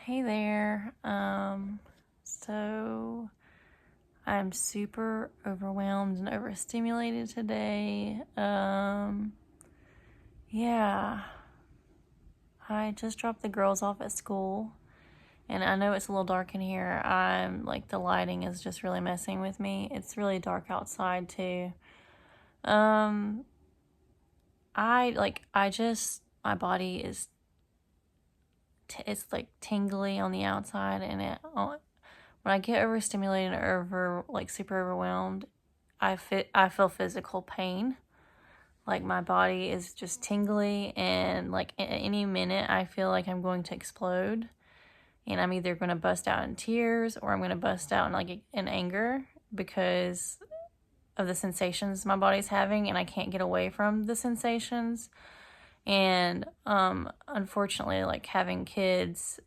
Hey there. So I'm super overwhelmed and overstimulated today. Yeah, I just dropped the girls off at school, and I know it's a little dark in here. I'm like, the lighting is just really messing with me. It's really dark outside too. Um, my body is, it's like tingly on the outside, and when I get overstimulated or super overwhelmed, I feel physical pain. Like my body is just tingly, and like at any minute I feel like I'm going to explode, and I'm either going to bust out in tears or I'm going to bust out in anger because of the sensations my body's having, and I can't get away from the sensations. And unfortunately, like, having kids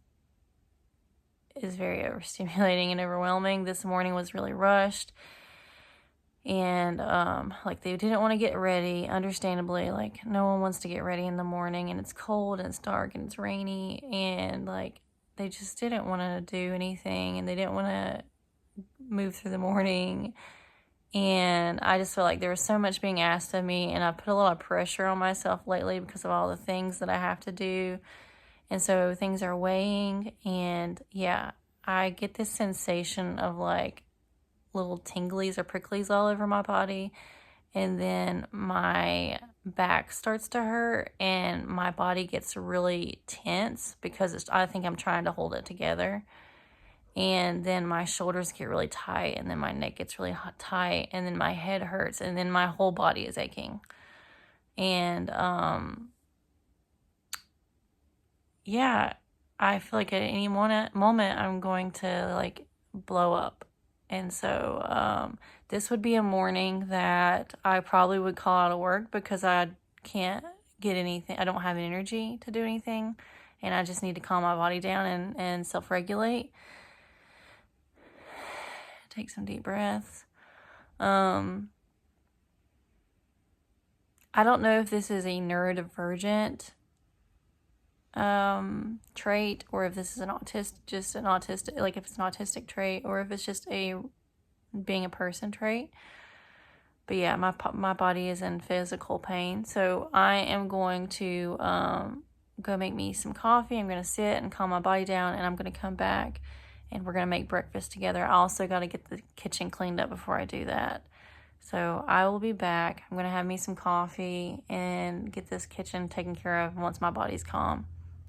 is very overstimulating and overwhelming. This morning was really rushed, and like, they didn't want to get ready. Understandably, like, no one wants to get ready in the morning, and it's cold and it's dark and it's rainy, and like, they just didn't want to do anything, and they didn't want to move through the morning. And I just feel like there was so much being asked of me, and I put a lot of pressure on myself lately because of all the things that I have to do. And so things are weighing, and yeah, I get this sensation of like little tinglies or pricklies all over my body. And then my back starts to hurt, and my body gets really tense because I think I'm trying to hold it together. And then my shoulders get really tight, and then my neck gets really tight, and then my head hurts, and then my whole body is aching. And yeah, I feel like at any moment I'm going to like blow up. And so this would be a morning that I probably would call out of work because I can't get anything. I don't have energy to do anything, and I just need to calm my body down and self-regulate. Take some deep breaths. I don't know if this is a neurodivergent trait, or if this is an autistic, like if it's an autistic trait, or if it's just a being a person trait. But yeah, my body is in physical pain, so I am going to go make me some coffee. I'm going to sit and calm my body down, and I'm going to come back, and we're going to make breakfast together. I also got to get the kitchen cleaned up before I do that. So I will be back. I'm going to have me some coffee and get this kitchen taken care of once my body's calm,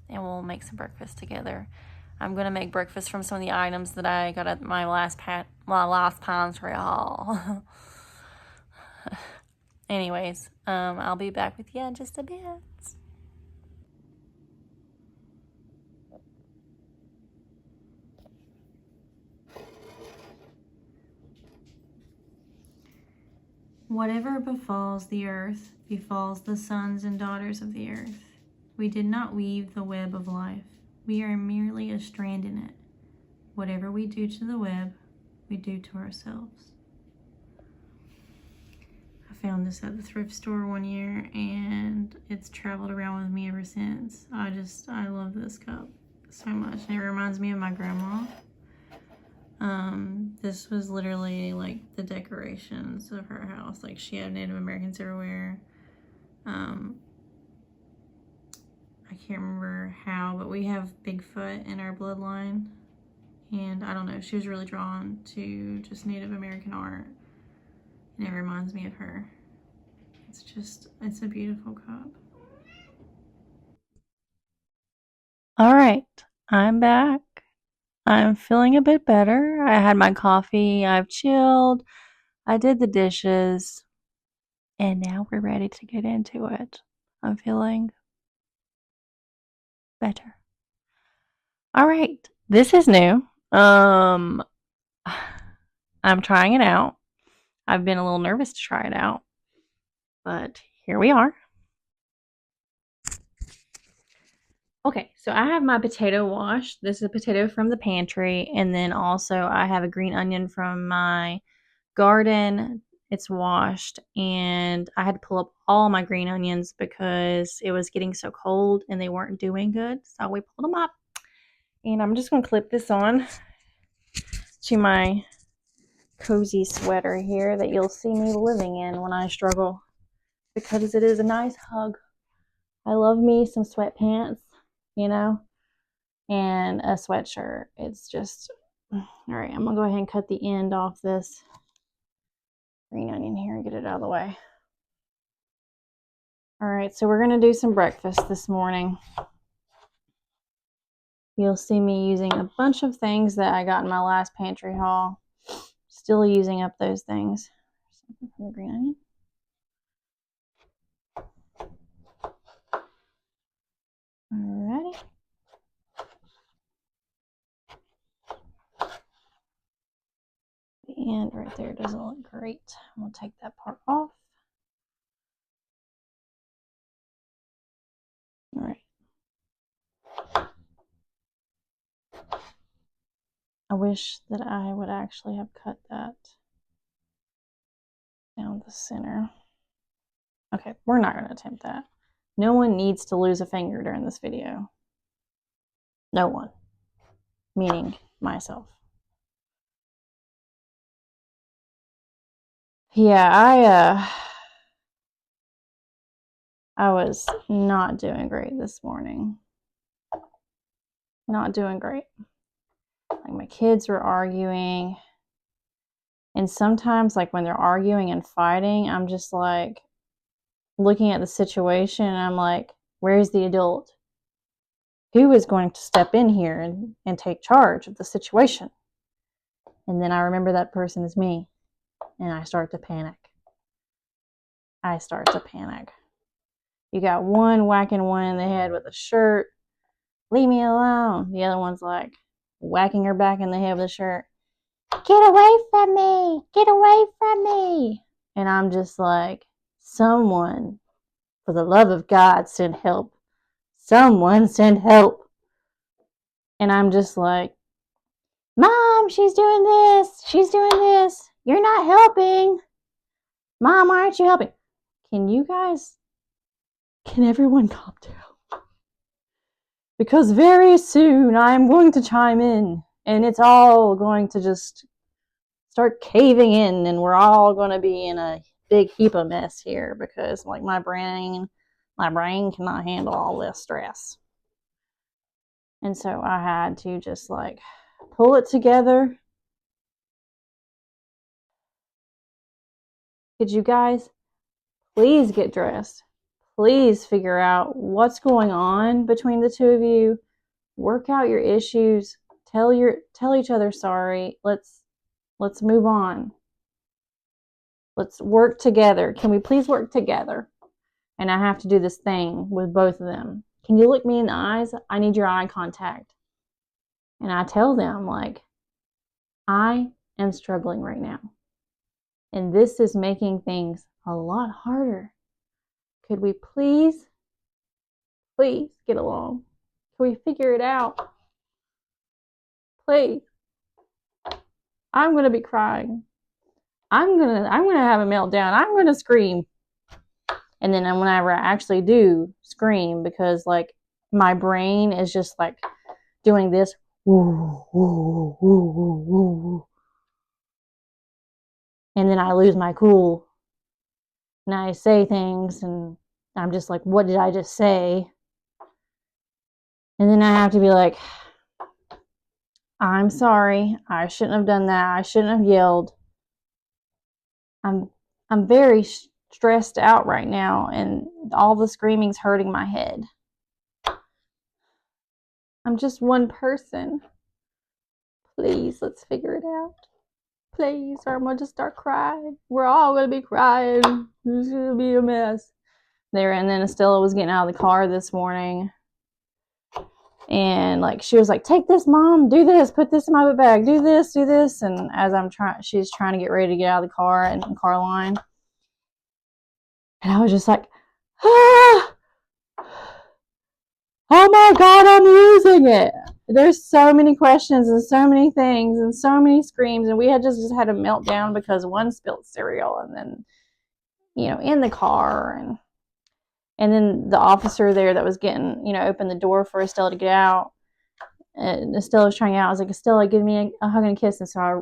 and we'll make some breakfast together. I'm going to make breakfast from some of the items that I got at my last Pantry haul. Anyways, I'll be back with you in just a bit. Whatever befalls the earth befalls the sons and daughters of the earth. We did not weave the web of life. We are merely a strand in it. Whatever we do to the web, we do to ourselves. I found this at the thrift store one year, and it's traveled around with me ever since. I love this cup so much. And it reminds me of my grandma. This was literally like the decorations of her house. Like, she had Native Americans everywhere. I can't remember how, but we have Bigfoot in our bloodline. And I don't know, she was really drawn to just Native American art. And it reminds me of her. It's a beautiful cup. All right, I'm back. I'm feeling a bit better. I had my coffee, I've chilled, I did the dishes, and now we're ready to get into it. I'm feeling better. All right, this is new. I'm trying it out. I've been a little nervous to try it out, but here we are. Okay, so I have my potato washed. This is a potato from the pantry, and then also I have a green onion from my garden. It's washed, and I had to pull up all my green onions because it was getting so cold and they weren't doing good. So we pulled them up, And I'm just going to clip this on to my cozy sweater here that you'll see me living in when I struggle, because it is a nice hug. I love me some sweatpants, you know, and a sweatshirt. It's just, all right, I'm going to go ahead and cut the end off this green onion here and get it out of the way. All right, so we're going to do some breakfast this morning. You'll see me using a bunch of things that I got in my last pantry haul. Still using up those things. Something from the green onion. Alrighty. The end right there doesn't look great. I'm going to take that part off. All right. I wish that I would actually have cut that down the center. Okay, we're not going to attempt that. No one needs to lose a finger during this video. No one. Meaning myself. Yeah, I was not doing great this morning. Not doing great. Like, my kids were arguing. And sometimes, like, when they're arguing and fighting, I'm just like looking at the situation and I'm like, where's the adult? Who is going to step in here and take charge of the situation? And then I remember that person is me. And I start to panic. You got one whacking one in the head with a shirt. Leave me alone. The other one's like whacking her back in the head with a shirt. Get away from me. Get away from me. And I'm just like, someone, for the love of God, send help. Someone send help. And I'm just like, Mom, she's doing this. She's doing this. You're not helping. Mom, why aren't you helping? Can everyone calm down? Because very soon I'm going to chime in and it's all going to just start caving in and we're all going to be in a big heap of mess here because, like, my brain cannot handle all this stress. And so I had to just, like, pull it together. Could you guys please get dressed? Please figure out what's going on between the two of you. Work out your issues. Tell each other sorry. Let's move on. Let's work together. Can we please work together? And I have to do this thing with both of them. Can you look me in the eyes? I need your eye contact. And I tell them, like, I am struggling right now. And this is making things a lot harder. Could we please get along? Can we figure it out? Please. I'm going to be crying. I'm going to have a meltdown. I'm going to scream. And then whenever I actually do scream, because, like, my brain is just, like, doing this, woo, woo, woo, woo, woo. And then I lose my cool. And I say things, and I'm just like, what did I just say? And then I have to be like, I'm sorry. I shouldn't have done that. I shouldn't have yelled. I'm very stressed out right now, and all the screaming's hurting my head. I'm just one person. Please, let's figure it out. Please, or I'm going to just start crying. We're all going to be crying. It's going to be a mess. And then Estella was getting out of the car this morning. And, like, she was like, take this, Mom. Do this. Put this in my book bag. Do this. Do this. And as she's trying to get ready to get out of the car and car line. And I was just like, ah! Oh my God, I'm losing it. There's so many questions and so many things and so many screams. And we had just had a meltdown because one spilled cereal and then, in the car. And then the officer there that was getting, opened the door for Estella to get out. And Estella was trying out. I was like, Estella, give me a hug and a kiss. And so I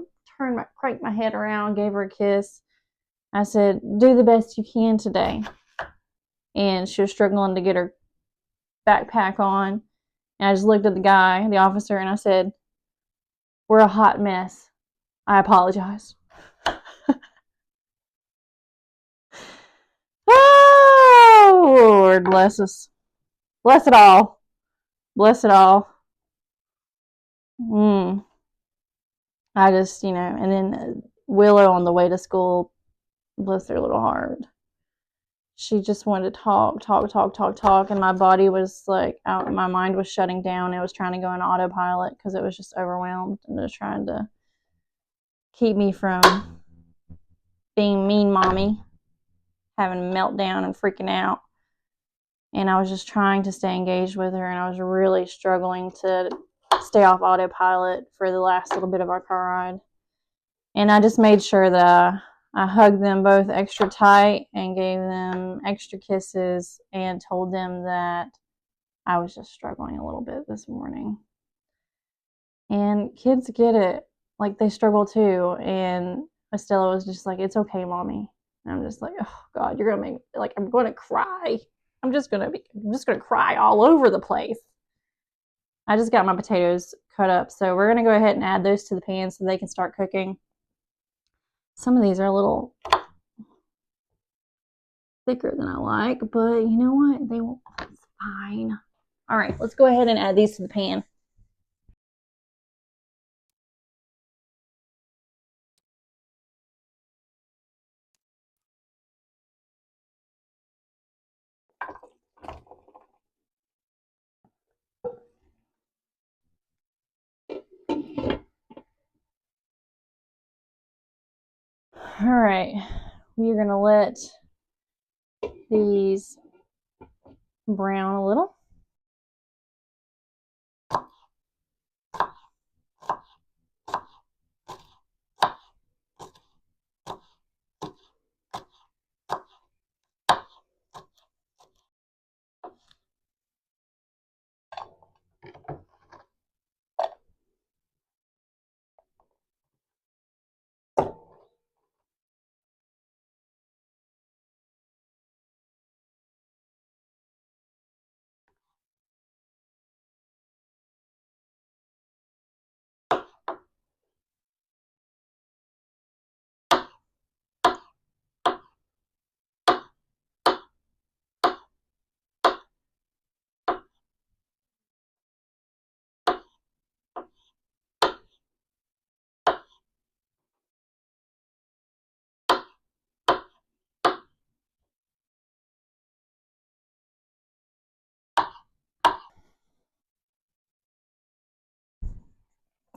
cranked my head around, gave her a kiss. I said, do the best you can today. And she was struggling to get her backpack on. And I just looked at the officer, and I said, we're a hot mess. I apologize. Oh, Lord bless us. Bless it all. Bless it all. I just, and then Willow on the way to school, bless her little heart. She just wanted to talk, and my body was like, my mind was shutting down. It was trying to go on autopilot because it was just overwhelmed and just trying to keep me from being mean mommy, having a meltdown and freaking out. And I was just trying to stay engaged with her, and I was really struggling to stay off autopilot for the last little bit of our car ride. And I just made sure that I hugged them both extra tight and gave them extra kisses and told them that I was just struggling a little bit this morning. And kids get it. Like, they struggle too. And Estella was just like, it's okay, mommy. And I'm just like, oh God, you're gonna make me, like, I'm gonna cry. I'm just gonna cry all over the place. I just got my potatoes cut up, so we're gonna go ahead and add those to the pan so they can start cooking. Some of these are a little thicker than I like, but you know what? It's fine. All right, let's go ahead and add these to the pan. All right, we're gonna let these brown a little.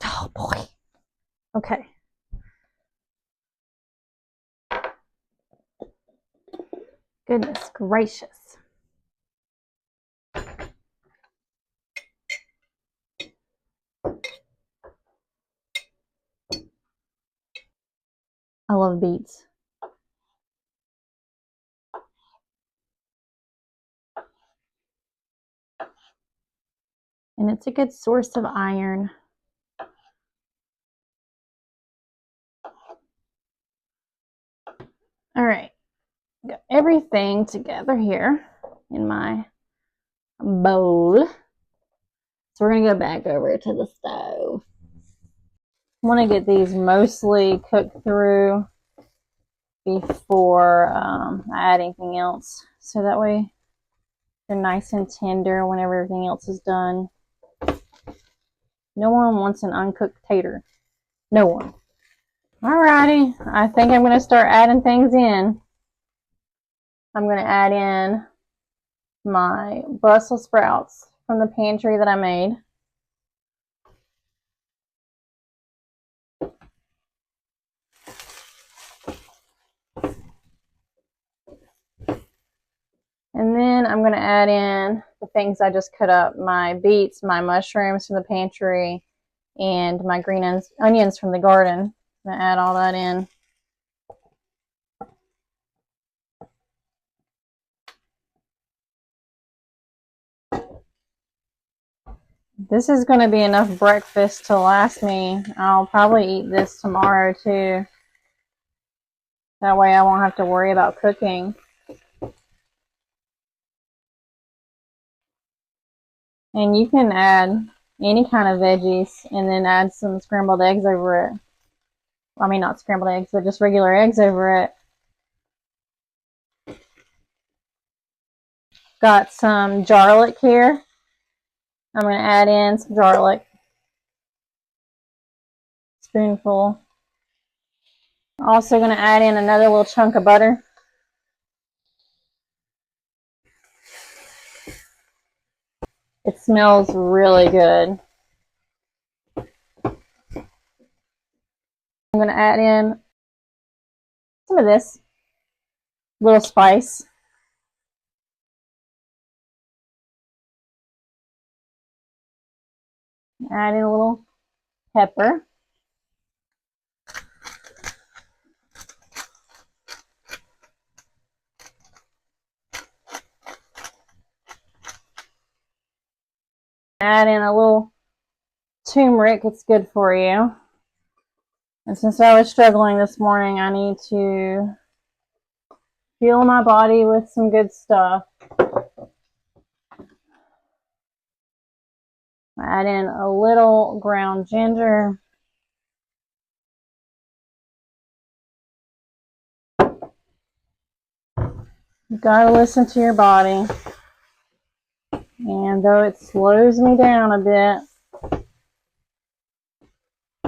Oh boy. Okay. Goodness gracious. I love beets. And it's a good source of iron. All right. Got everything together here in my bowl. So we're gonna go back over to the stove. I want to get these mostly cooked through before I add anything else. So that way they're nice and tender whenever everything else is done. No one wants an uncooked tater. No one. Alrighty, I think I'm going to start adding things in. I'm going to add in my Brussels sprouts from the pantry that I made. And then I'm going to add in the things I just cut up, my beets, my mushrooms from the pantry, and my green onions from the garden. I'm going to add all that in. This is going to be enough breakfast to last me. I'll probably eat this tomorrow too. That way I won't have to worry about cooking. And you can add any kind of veggies and then add some scrambled eggs over it. I mean, not scrambled eggs, but just regular eggs over it. Got some garlic here. I'm going to add in some garlic. Spoonful. Also going to add in another little chunk of butter. It smells really good. I'm going to add in some of this little spice. Add in a little pepper. Add in a little turmeric. It's good for you. And since I was struggling this morning, I need to fuel my body with some good stuff. Add in a little ground ginger. You gotta listen to your body. And though it slows me down a bit,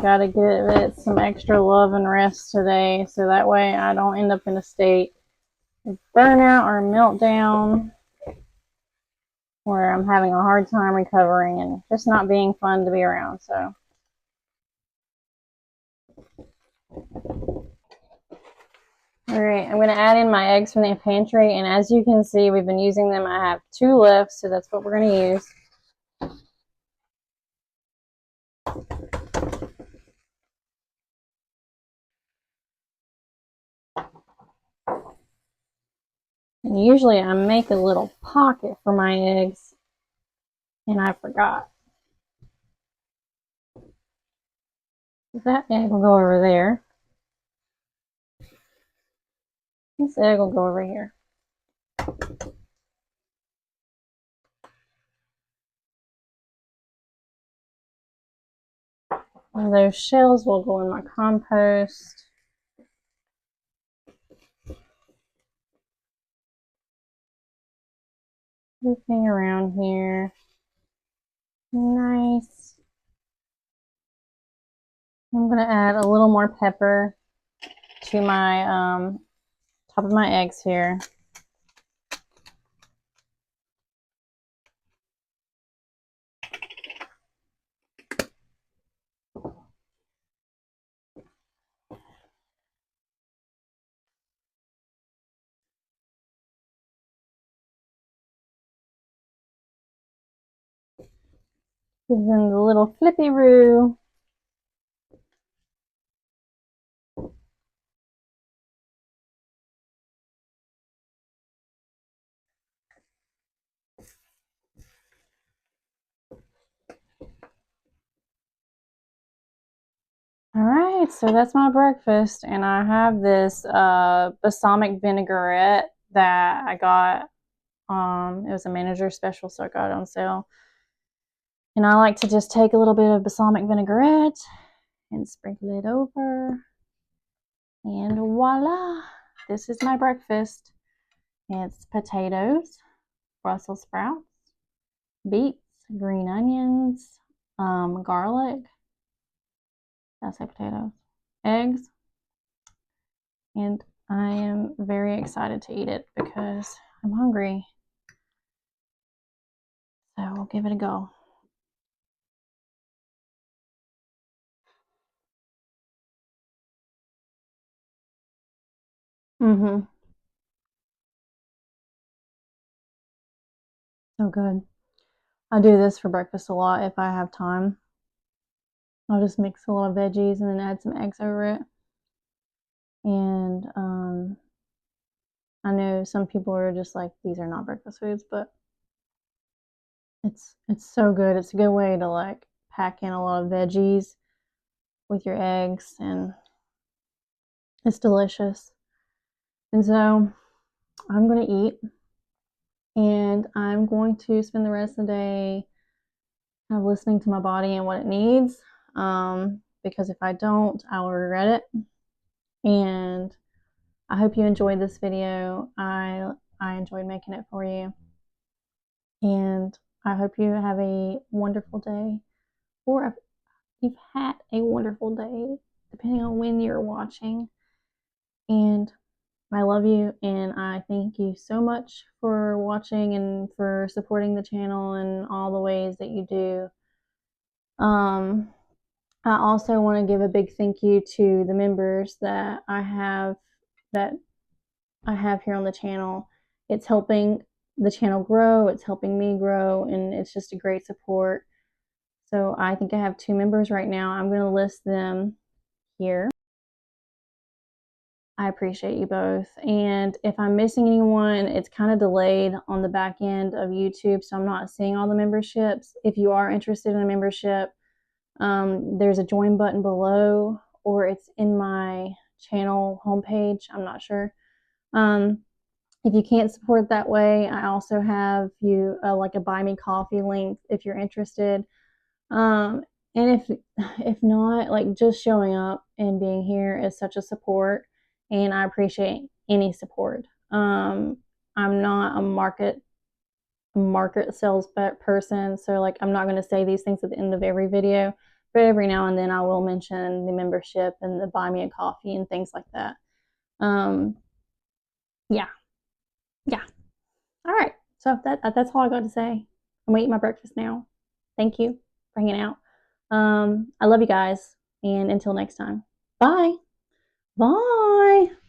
gotta give it some extra love and rest today so that way I don't end up in a state of burnout or meltdown where I'm having a hard time recovering and just not being fun to be around. So alright, I'm going to add in my eggs from the pantry, and as you can see, we've been using them. I have 2 left, so that's what we're going to use. And usually I make a little pocket for my eggs, and I forgot. That egg will go over there. This egg will go over here. And those shells will go in my compost. Everything around here. Nice. I'm going to add a little more pepper to my top of my eggs here. Give them the little flippy-roo. All right, so that's my breakfast, and I have this balsamic vinaigrette that I got. It was a manager special, so I got it on sale. And I like to just take a little bit of balsamic vinaigrette and sprinkle it over. And voila, this is my breakfast. It's potatoes, Brussels sprouts, beets, green onions, garlic. Did I say potatoes? Eggs. And I am very excited to eat it because I'm hungry. So we'll give it a go. So good. I do this for breakfast a lot if I have time. I'll just mix a lot of veggies and then add some eggs over it. And I know some people are just like, these are not breakfast foods, but It's so good. It's a good way to like pack in a lot of veggies with your eggs, and it's delicious. And so I'm gonna eat, and I'm going to spend the rest of the day kind of listening to my body and what it needs. Because if I don't, I will regret it. And I hope you enjoyed this video. I enjoyed making it for you, and I hope you have a wonderful day, or if you've had a wonderful day, depending on when you're watching. And I love you, and I thank you so much for watching and for supporting the channel in all the ways that you do. Um, I also want to give a big thank you to the members that I have here on the channel. It's helping the channel grow, it's helping me grow, and it's just a great support. So I think I have 2 members right now. I'm going to list them here. I appreciate you both. And if I'm missing anyone, it's kind of delayed on the back end of YouTube, so I'm not seeing all the memberships. If you are interested in a membership, there's a join button below, or it's in my channel homepage. I'm not sure. If you can't support that way, I also have you like a buy me coffee link if you're interested. And if not, like just showing up and being here is such a support, and I appreciate any support. I'm not a market sales person, so like I'm not going to say these things at the end of every video, but every now and then I will mention the membership and the buy me a coffee and things like that. Um, yeah, yeah. All right. So that's all I got to say. I'm gonna eat my breakfast now. Thank you for hanging out. I love you guys, and until next time, bye. Bye.